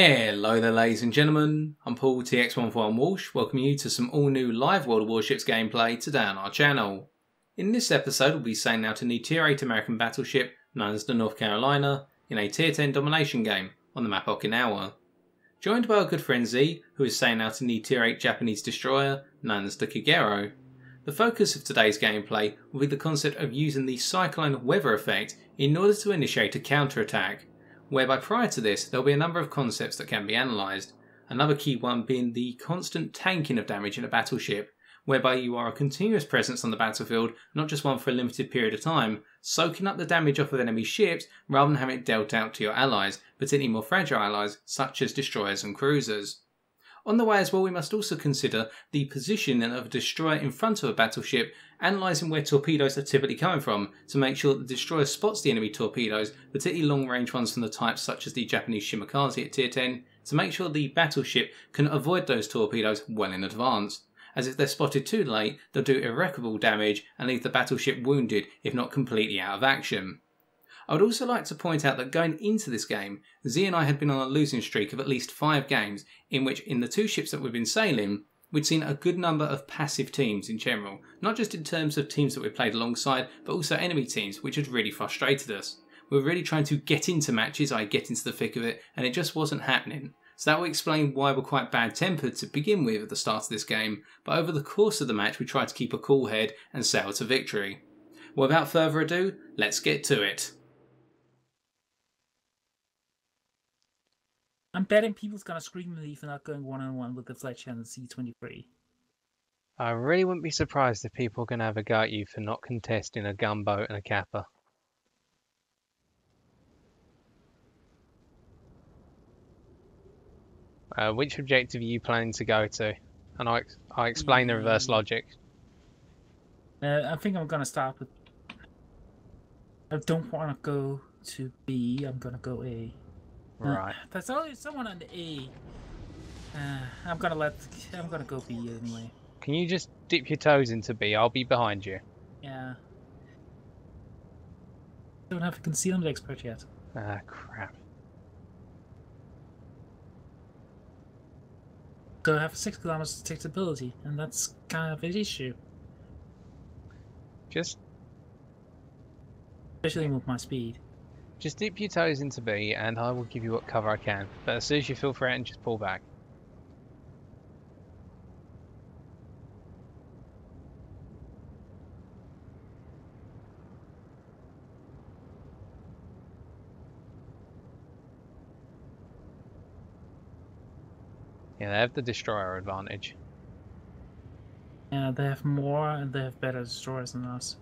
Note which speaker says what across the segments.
Speaker 1: Hello there ladies and gentlemen, I'm Paul TX141 Walsh, welcoming you to some all new live World of Warships gameplay today on our channel. In this episode we'll be sailing out in the Tier VIII American Battleship, known as the North Carolina, in a Tier X Domination game on the map Okinawa. Joined by our good friend Z, who is sailing out in the Tier VIII Japanese Destroyer, known as the Kagero. The focus of today's gameplay will be the concept of using the cyclone weather effect in order to initiate a counter-attack, whereby prior to this there will be a number of concepts that can be analysed, another key one being the constant tanking of damage in a battleship, whereby you are a continuous presence on the battlefield, not just one for a limited period of time, soaking up the damage off of enemy ships rather than having it dealt out to your allies, particularly more fragile allies such as destroyers and cruisers. On the way as well, we must also consider the position of a destroyer in front of a battleship, analysing where torpedoes are typically coming from to make sure that the destroyer spots the enemy torpedoes, particularly long range ones from the types such as the Japanese Shimakaze at Tier 10, to make sure the battleship can avoid those torpedoes well in advance, as if they're spotted too late they'll do irreparable damage and leave the battleship wounded if not completely out of action. I would also like to point out that going into this game, Z and I had been on a losing streak of at least 5 games, in which in the 2 ships that we've been sailing, we'd seen a good number of passive teams in general, not just in terms of teams that we played alongside, but also enemy teams, which had really frustrated us. We were really trying to get into matches, get into the thick of it, and it just wasn't happening. So that will explain why we're quite bad-tempered to begin with at the start of this game, but over the course of the match we tried to keep a cool head and sail to victory. Well, without further ado, let's get to it.
Speaker 2: I'm betting people's gonna scream at me for not going one-on-one with the Fletcher and the C-23.
Speaker 3: I really wouldn't be surprised if people are going to have a go at you for not contesting a gunboat and a kappa. Which objective are you planning to go to? And I explain the reverse logic.
Speaker 2: I think I'm gonna start with... I don't want to go to B, I'm gonna go A.
Speaker 3: Right.
Speaker 2: There's always someone on the A. I'm gonna go B anyway.
Speaker 3: Can you just dip your toes into B? I'll be behind you.
Speaker 2: Yeah. Don't have a concealment expert yet.
Speaker 3: Ah, crap.
Speaker 2: So I have 6 kilometers detectability, and that's kind of an issue. Especially with my speed.
Speaker 3: Just dip your toes into B and I will give you what cover I can. But as soon as you feel threatened, just pull back. Yeah, they have the destroyer advantage.
Speaker 2: Yeah, they have more and they have better destroyers than us.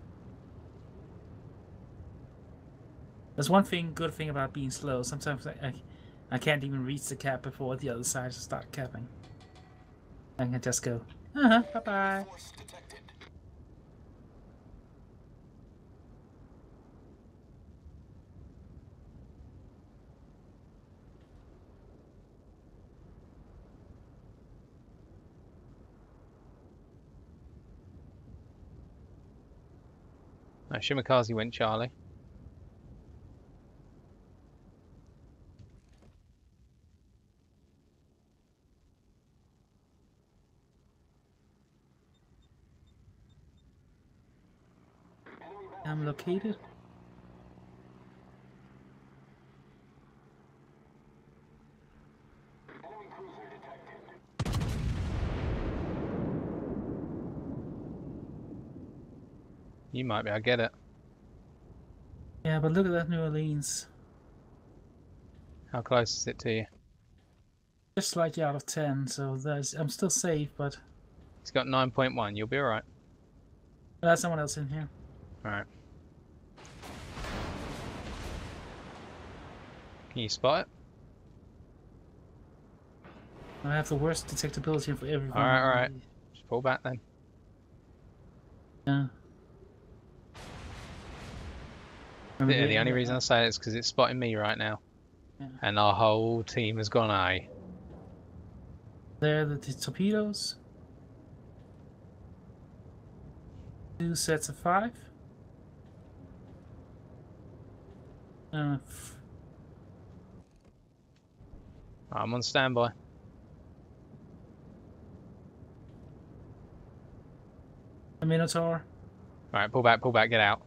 Speaker 2: There's one good thing about being slow. Sometimes I can't even reach the cap before the other side start capping. I can just go, bye-bye.
Speaker 3: No, Shimakaze went Charlie.
Speaker 2: I'm located.
Speaker 3: You might be able to get it.
Speaker 2: Yeah, but look at that New Orleans.
Speaker 3: How close is it to you?
Speaker 2: Just slightly out of 10, so I'm still safe, but...
Speaker 3: It's got 9.1, you'll be alright.
Speaker 2: There's someone else in here.
Speaker 3: Alright. Can you spot it?
Speaker 2: I have the worst detectability for everyone.
Speaker 3: Alright. Just pull back then.
Speaker 2: Yeah.
Speaker 3: Yeah, the only reason I say it is because it's spotting me right now.
Speaker 2: Yeah.
Speaker 3: And our whole team has gone A.
Speaker 2: There are the torpedoes. 2 sets of 5.
Speaker 3: I'm on standby.
Speaker 2: A Minotaur.
Speaker 3: Alright, pull back, get out.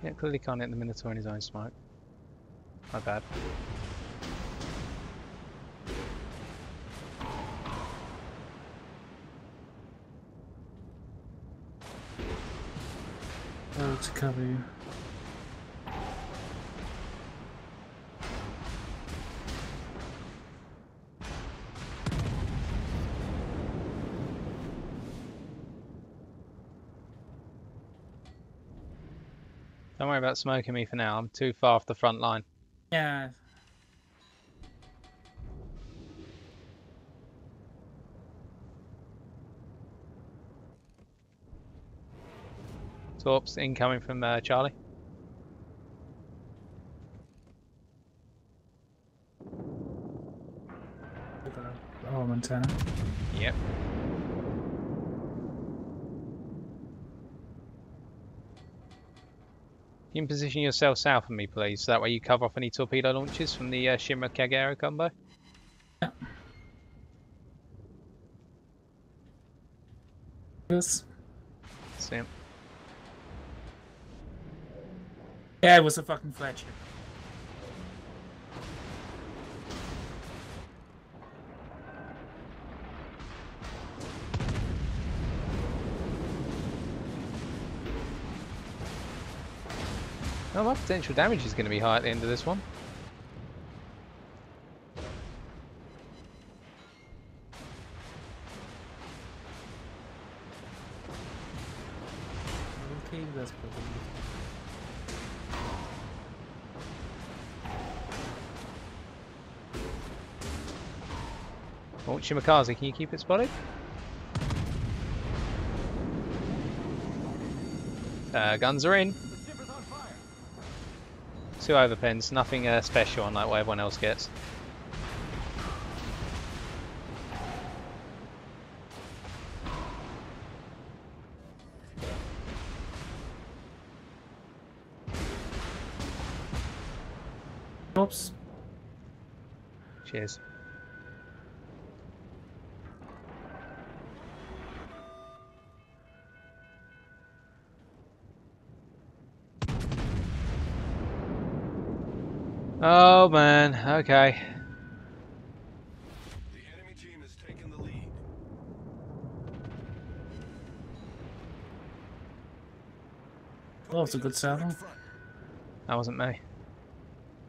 Speaker 3: Yeah, clearly can't hit the Minotaur in his own smoke. My bad.
Speaker 2: Oh, to cover you.
Speaker 3: Don't worry about smoking me for now. I'm too far off the front line.
Speaker 2: Yeah.
Speaker 3: Torps incoming from Charlie.
Speaker 2: Oh, Montana.
Speaker 3: Yep. You can position yourself south of me, please, so that way you cover off any torpedo launches from the Shimmer Kagero combo.
Speaker 2: Yeah. Yes.
Speaker 3: See him.
Speaker 2: Yeah, it was a fucking flagship.
Speaker 3: Oh, my potential damage is going to be high at the end of this one.
Speaker 2: Okay, that's probably.
Speaker 3: Oh, Shimakaze, can you keep it spotted? Guns are in. Two overpens, nothing special on like what everyone else gets.
Speaker 2: Oops.
Speaker 3: Cheers. Oh man, okay.
Speaker 4: The enemy team has taken the lead.
Speaker 2: Oh, it's a good saddle.
Speaker 3: That wasn't me.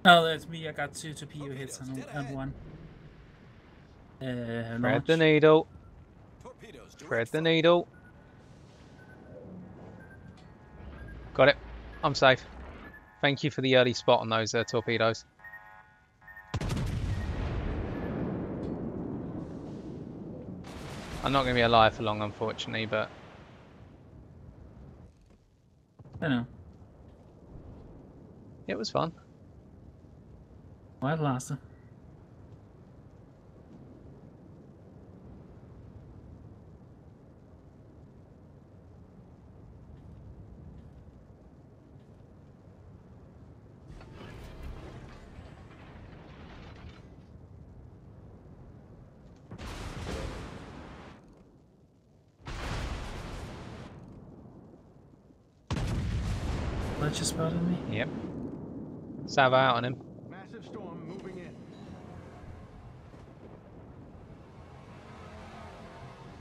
Speaker 2: No, that's me. I got 2 torpedo hits and 1.
Speaker 3: Thread
Speaker 2: Launch.
Speaker 3: the needle.
Speaker 4: Torpedoes
Speaker 3: Thread the needle. Got it. I'm safe. Thank you for the early spot on those torpedoes. I'm not going to be alive for long, unfortunately, but
Speaker 2: I know.
Speaker 3: it was fun.
Speaker 2: Well, it lasted. That just spotted me.
Speaker 3: Yep. Salvo out on him.
Speaker 4: Massive storm moving in.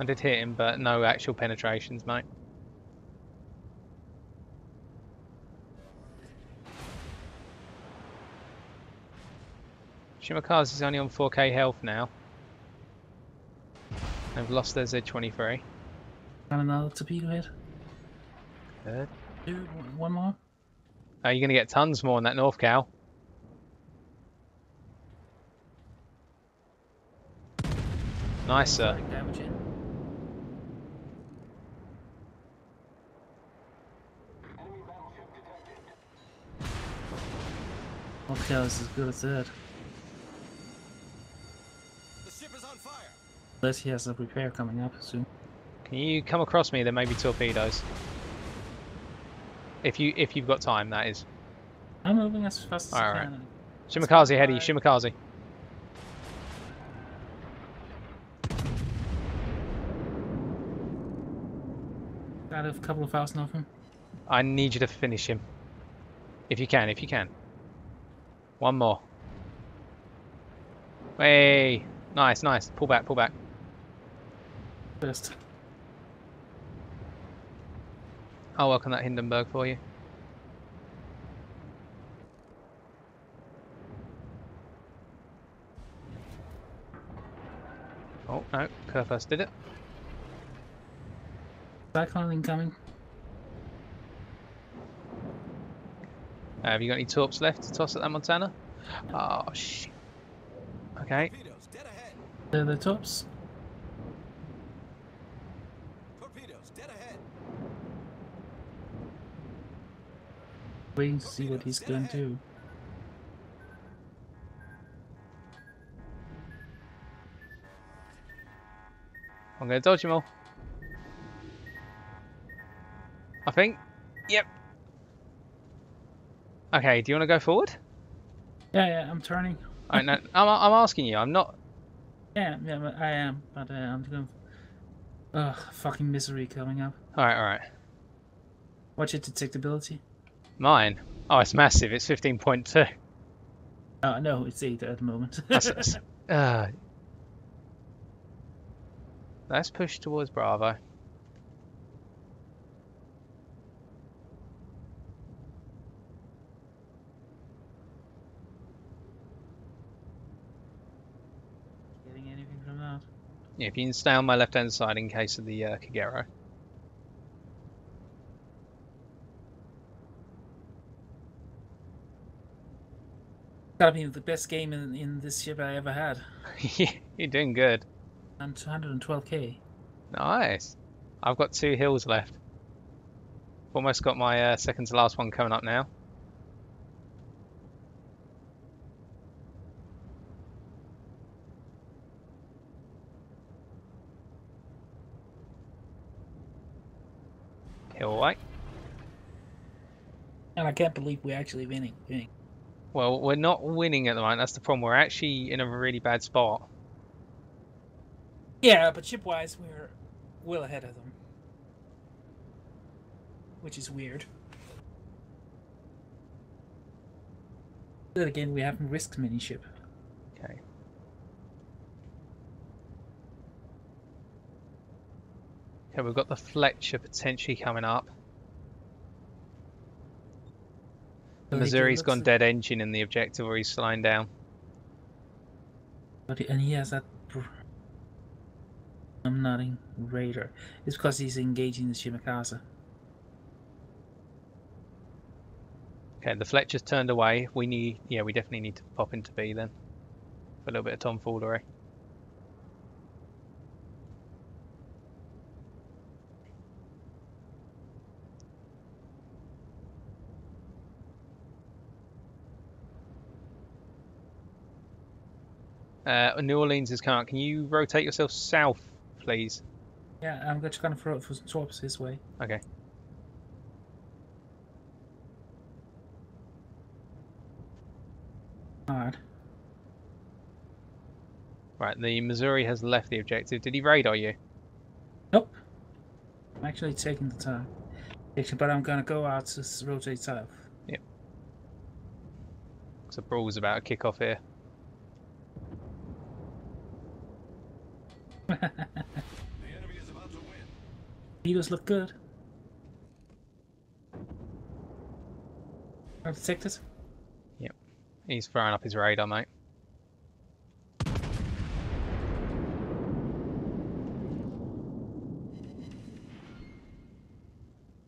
Speaker 3: I did hit him, but no actual penetrations, mate. Shimakaze's only on 4k health now. They've lost their Z23.
Speaker 2: Got another torpedo hit.
Speaker 3: Good.
Speaker 2: 2, 1 more.
Speaker 3: Oh, you're going to get tons more on that North Cow. Nice, sir.
Speaker 2: Direct damage in. Moscow is as good as that.
Speaker 4: The ship is on fire.
Speaker 2: Unless he has a repair coming up soon.
Speaker 3: Can you come across me? There may be torpedoes. If you've got time, that is.
Speaker 2: I'm moving as fast as I
Speaker 3: Alright.
Speaker 2: can.
Speaker 3: Shimakaze ahead of you, Shimakaze.
Speaker 2: Got a couple of thousand of him.
Speaker 3: I need you to finish him. If you can, if you can. One more. Hey! Nice, nice. Pull back, pull back.
Speaker 2: First.
Speaker 3: I'll work on that Hindenburg for you. Oh, no. Kurfürst did it.
Speaker 2: Cyclone incoming.
Speaker 3: Have you got any torps left to toss at that Montana? Oh, shit. Okay.
Speaker 4: Torpedoes dead ahead.
Speaker 2: They're the tops.
Speaker 4: Torpedoes dead ahead.
Speaker 2: Waiting to see what he's going to do.
Speaker 3: I'm going to dodge them all. I think. Yep. Okay, do you want to go forward?
Speaker 2: Yeah, I'm turning.
Speaker 3: No, I'm asking you. I'm not.
Speaker 2: Yeah, but I am. But I'm going. Ugh, fucking misery coming up.
Speaker 3: Alright, alright.
Speaker 2: What's your detectability?
Speaker 3: Mine? Oh, it's massive. It's 15.2.
Speaker 2: No, it's 8 at the moment.
Speaker 3: Let's push towards Bravo.
Speaker 2: Getting anything from that?
Speaker 3: Yeah, if you can stay on my left-hand side in case of the Kagero.
Speaker 2: Gotta be the best game in this ship I ever had.
Speaker 3: You're doing good.
Speaker 2: And 212k.
Speaker 3: Nice. I've got 2 hills left. Almost got my second to last one coming up now. Hill away.
Speaker 2: And I can't believe we're actually winning.
Speaker 3: Well, we're not winning at the moment. That's the problem. We're actually in a really bad spot.
Speaker 2: Yeah, but ship-wise, we're well ahead of them. Which is weird. Then again, we haven't risked many ship.
Speaker 3: Okay. Okay, we've got the Fletcher potentially coming up. The Missouri's gone dead engine in the objective where he's slowing down.
Speaker 2: And he has that nodding radar. It's because he's engaging the Shimakaze.
Speaker 3: Okay, the Fletcher's turned away. We definitely need to pop into B then. For a little bit of tomfoolery. New Orleans is coming out. Can you rotate yourself south, please?
Speaker 2: Yeah, I'm just gonna throw it for some torps this way.
Speaker 3: Okay.
Speaker 2: Alright.
Speaker 3: Right, the Missouri has left the objective. Did he radar you?
Speaker 2: Nope. I'm actually taking the time. But I'm gonna go out to rotate south.
Speaker 3: Yep. So brawl's about to kick off here.
Speaker 4: The enemy is about to win.
Speaker 2: Torpedoes look good. Are detected?
Speaker 3: Yep. He's throwing up his radar, mate.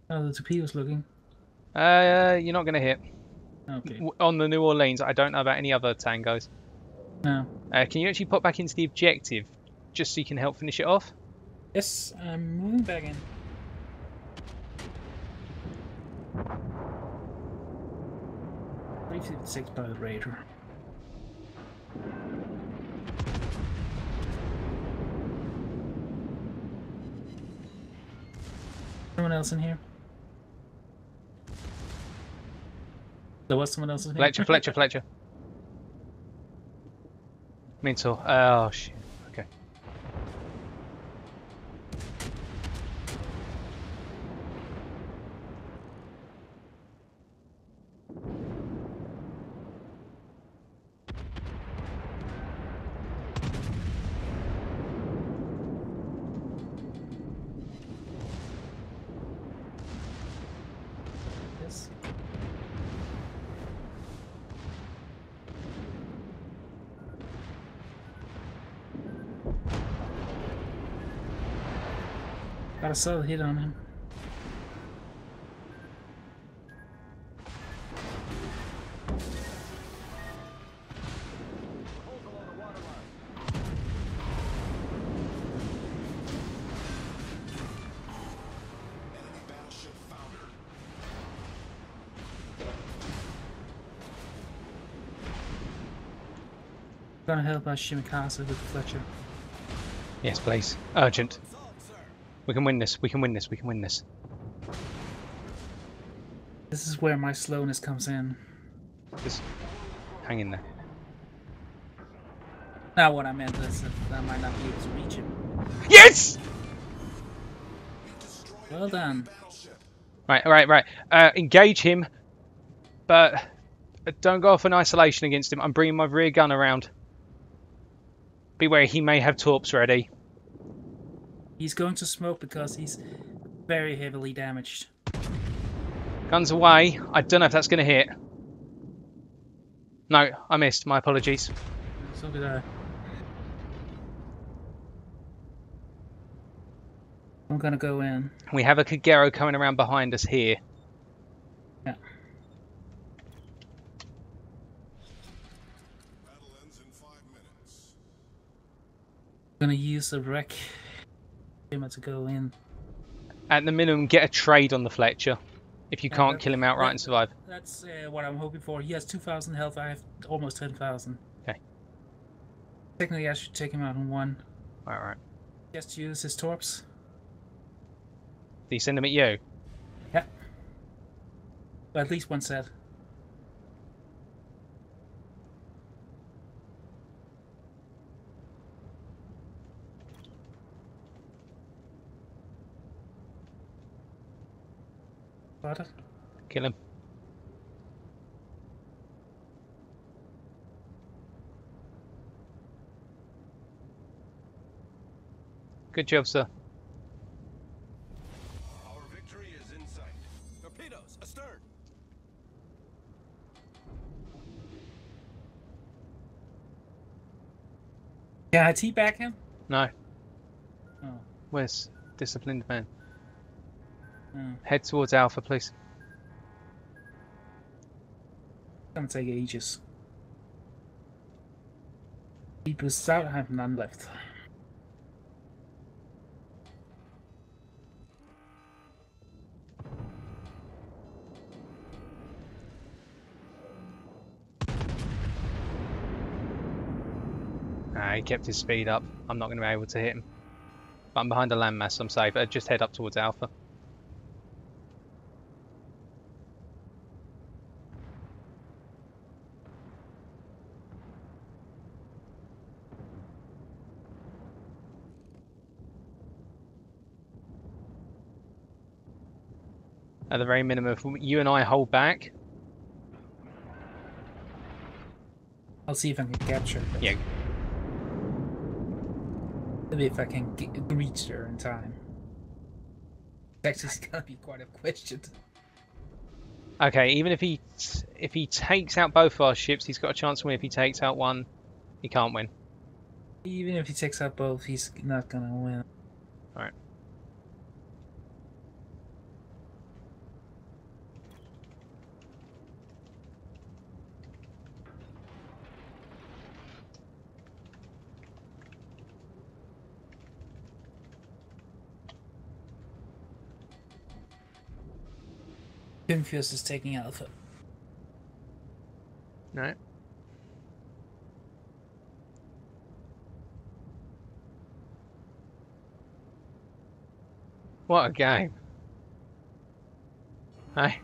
Speaker 2: Oh, the torpedoes looking.
Speaker 3: You're not going to hit.
Speaker 2: Okay.
Speaker 3: On the New Orleans, I don't know about any other tangos.
Speaker 2: No.
Speaker 3: Can you actually pop back into the objective, just so you can help finish it off?
Speaker 2: Yes, I'm moving back in. 356 by the Raider. Someone else in here? There was someone else in here?
Speaker 3: Fletcher. Mental. Oh, shit. Okay.
Speaker 2: Yes. Got a solid hit on him.
Speaker 4: Enemy battleship foundered.
Speaker 2: Gonna help out Shimikasa with Fletcher.
Speaker 3: Yes, please. Urgent.
Speaker 4: Solved, sir.
Speaker 3: We can win this. We can win this. We can win this.
Speaker 2: This is where my slowness comes in.
Speaker 3: Just hang in there.
Speaker 2: Now what I meant is that I might not be able to reach him.
Speaker 3: Yes!
Speaker 4: We've destroyed
Speaker 2: Well
Speaker 4: an enemy
Speaker 2: done.
Speaker 4: battleship.
Speaker 3: Right. Engage him, but don't go off in isolation against him. I'm bringing my rear gun around. Beware, he may have torps ready.
Speaker 2: He's going to smoke because he's very heavily damaged.
Speaker 3: Guns away. I don't know if that's going to hit. No, I missed. My apologies.
Speaker 2: So did I. I'm gonna go in.
Speaker 3: We have a Kagero coming around behind us here.
Speaker 2: Yeah.
Speaker 4: Battle ends in 5 minutes.
Speaker 2: I'm gonna use the wreck hammer to go in.
Speaker 3: At the minimum, get a trade on the Fletcher. If you can't kill him outright and survive.
Speaker 2: That's what I'm hoping for. He has 2,000 health. I have almost 10,000.
Speaker 3: Okay.
Speaker 2: Technically, I should take him out in one.
Speaker 3: Alright.
Speaker 2: Just use his torps.
Speaker 3: Did he send them at you?
Speaker 2: Yeah. But at least one set. Got it?
Speaker 3: Kill him. Good job, sir.
Speaker 4: Our victory is in sight. Torpedoes, astern.
Speaker 2: Can I teabag him?
Speaker 3: No.
Speaker 2: Oh.
Speaker 3: Where's disciplined man?
Speaker 2: Oh.
Speaker 3: Head towards Alpha, please.
Speaker 2: It's gonna take ages. People out, I have none left.
Speaker 3: He kept his speed up. I'm not going to be able to hit him. But I'm behind a landmass, I'm safe. Just head up towards Alpha. At the very minimum, if you and I hold back...
Speaker 2: I'll see if I can capture it.
Speaker 3: Yeah.
Speaker 2: Maybe if I can reach there in time. It's actually gonna be quite a question.
Speaker 3: Okay, even if he takes out both our ships, he's got a chance to win. If he takes out one, he can't win.
Speaker 2: Even if he takes out both, he's not gonna win.
Speaker 3: Alright.
Speaker 2: Pinfius is taking Alpha.
Speaker 3: Right. What a game. Hey?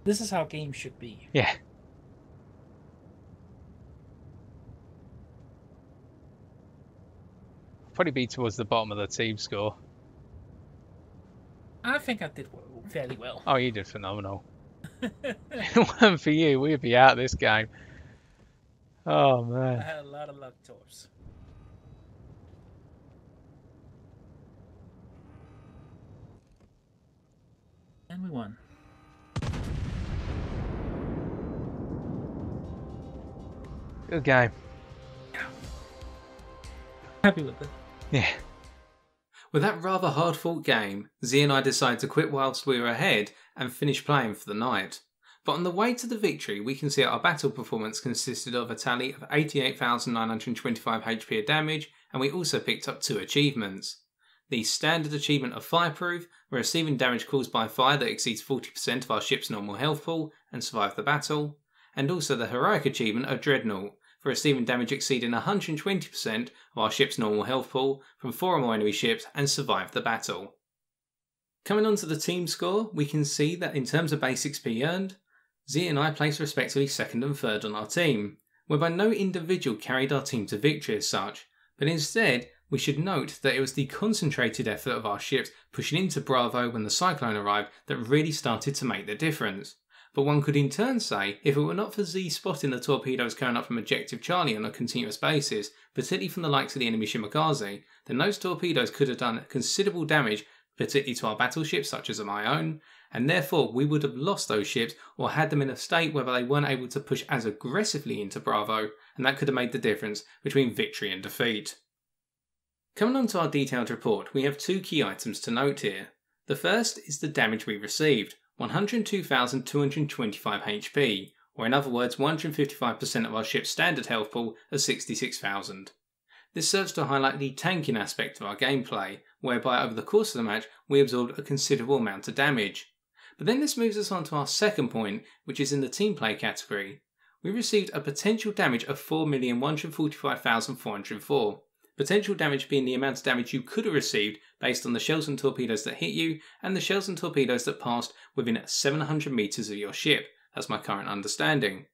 Speaker 2: This is how games should be.
Speaker 3: Yeah. Probably be towards the bottom of the team score.
Speaker 2: I think I did fairly well.
Speaker 3: Oh, you did phenomenal. If it wasn't for you, we'd be out this game. Oh,
Speaker 2: I
Speaker 3: man.
Speaker 2: had a lot of luck, Torps. And we won.
Speaker 3: Good game.
Speaker 2: Happy with it.
Speaker 3: Yeah.
Speaker 1: With that rather hard-fought game, Z and I decided to quit whilst we were ahead and finish playing for the night. But on the way to the victory, we can see our battle performance consisted of a tally of 88,925 HP of damage, and we also picked up 2 achievements. The standard achievement of Fireproof, where receiving damage caused by fire that exceeds 40% of our ship's normal health pool and survive the battle, and also the heroic achievement of Dreadnought, for receiving damage exceeding 120% of our ship's normal health pool from 4 or more enemy ships and survive the battle. Coming on to the team score, we can see that in terms of base XP earned, Z and I placed respectively 2nd and 3rd on our team, whereby no individual carried our team to victory as such, but instead we should note that it was the concentrated effort of our ships pushing into Bravo when the Cyclone arrived that really started to make the difference. But one could in turn say, if it were not for Z spotting the torpedoes coming up from Objective Charlie on a continuous basis, particularly from the likes of the enemy Shimakaze, then those torpedoes could have done considerable damage, particularly to our battleships such as my own, and therefore we would have lost those ships or had them in a state where they weren't able to push as aggressively into Bravo, and that could have made the difference between victory and defeat. Coming on to our detailed report, we have 2 key items to note here. The first is the damage we received, 102,225 HP, or in other words 155% of our ship's standard health pool of 66,000. This serves to highlight the tanking aspect of our gameplay, whereby over the course of the match we absorbed a considerable amount of damage. But then this moves us on to our second point, which is in the team play category. We received a potential damage of 4,145,404. Potential damage being the amount of damage you could have received based on the shells and torpedoes that hit you and the shells and torpedoes that passed within 700 metres of your ship. That's my current understanding.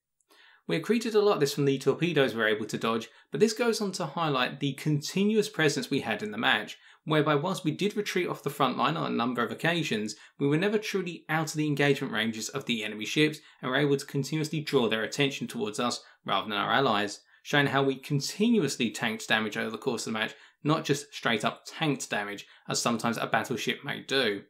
Speaker 1: We accreted a lot of this from the torpedoes we were able to dodge, but this goes on to highlight the continuous presence we had in the match, whereby whilst we did retreat off the front line on a number of occasions, we were never truly out of the engagement ranges of the enemy ships and were able to continuously draw their attention towards us rather than our allies, showing how we continuously tanked damage over the course of the match, not just straight up tanked damage as sometimes a battleship may do.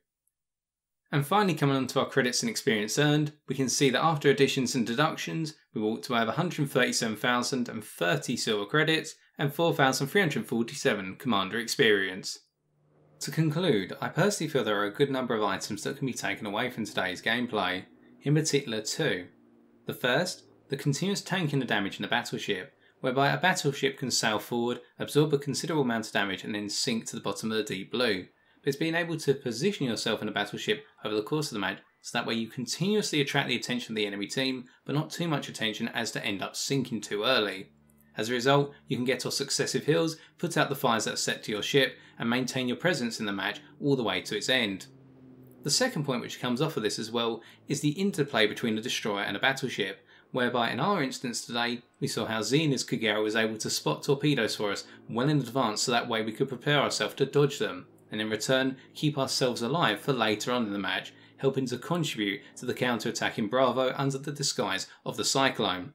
Speaker 1: And finally, coming on to our credits and experience earned, we can see that after additions and deductions, we walked to have 137,030 silver credits and 4,347 commander experience. To conclude, I personally feel there are a good number of items that can be taken away from today's gameplay, in particular 2. The first, the continuous tanking of damage in a battleship, whereby a battleship can sail forward, absorb a considerable amount of damage and then sink to the bottom of the deep blue. But it's being able to position yourself in a battleship over the course of the match so that way you continuously attract the attention of the enemy team, but not too much attention as to end up sinking too early. As a result, you can get off successive hills, put out the fires that are set to your ship, and maintain your presence in the match all the way to its end. The second point which comes off of this as well is the interplay between a destroyer and a battleship, whereby in our instance today, we saw how Z and his Kagero was able to spot torpedoes for us well in advance so that way we could prepare ourselves to dodge them, and in return keep ourselves alive for later on in the match, helping to contribute to the counter-attack in Bravo under the disguise of the Cyclone.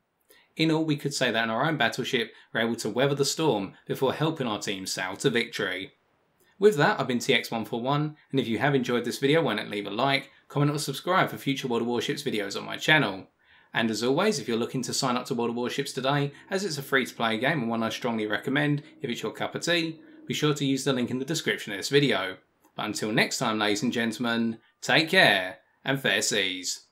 Speaker 1: In all, we could say that in our own battleship, we're able to weather the storm before helping our team sail to victory. With that, I've been TX141, and if you have enjoyed this video, why not leave a like, comment or subscribe for future World of Warships videos on my channel. And as always, if you're looking to sign up to World of Warships today, as it's a free-to-play game and one I strongly recommend if it's your cup of tea, be sure to use the link in the description of this video. But until next time, ladies and gentlemen, take care and fair seas.